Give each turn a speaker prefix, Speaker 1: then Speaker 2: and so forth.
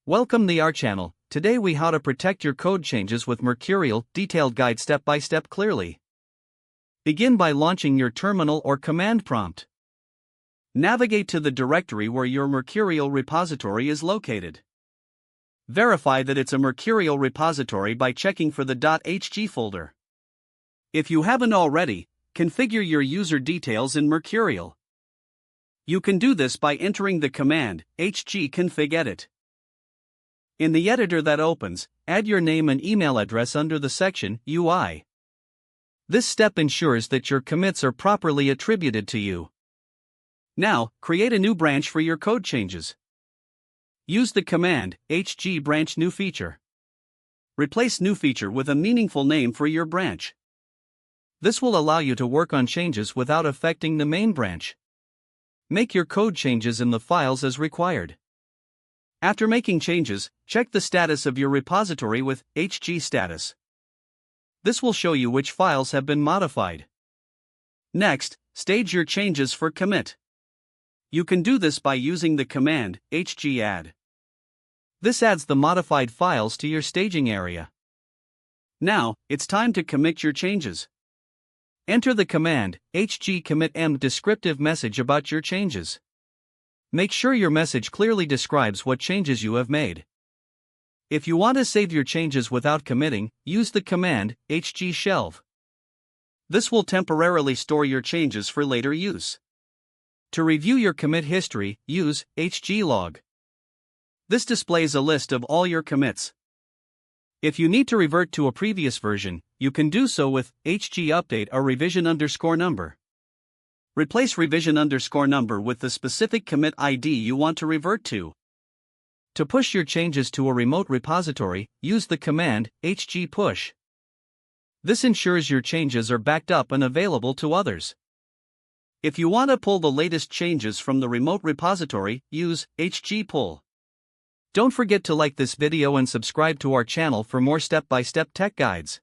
Speaker 1: Welcome to our channel. Today we how to protect your code changes with Mercurial, detailed guide step by step clearly. Begin by launching your terminal or command prompt. Navigate to the directory where your Mercurial repository is located. Verify that it's a Mercurial repository by checking for the .hg folder. If you haven't already, configure your user details in Mercurial. You can do this by entering the command hgconfig-edit. In the editor that opens, add your name and email address under the section UI. This step ensures that your commits are properly attributed to you. Now, create a new branch for your code changes. Use the command hg-branch new feature. Replace new feature with a meaningful name for your branch. This will allow you to work on changes without affecting the main branch. Make your code changes in the files as required. After making changes, check the status of your repository with hg-status. This will show you which files have been modified. Next, stage your changes for commit. You can do this by using the command hg-add. This adds the modified files to your staging area. Now, it's time to commit your changes. Enter the command hg-commit descriptive message about your changes. Make sure your message clearly describes what changes you have made. If you want to save your changes without committing, use the command hg-shelve. This will temporarily store your changes for later use. To review your commit history, use hg-log. This displays a list of all your commits. If you need to revert to a previous version, you can do so with hg-update or revision_number. Replace revision_number with the specific commit ID you want to revert to. To push your changes to a remote repository, use the command hg-push. This ensures your changes are backed up and available to others. If you want to pull the latest changes from the remote repository, use hg-pull. Don't forget to like this video and subscribe to our channel for more step-by-step tech guides.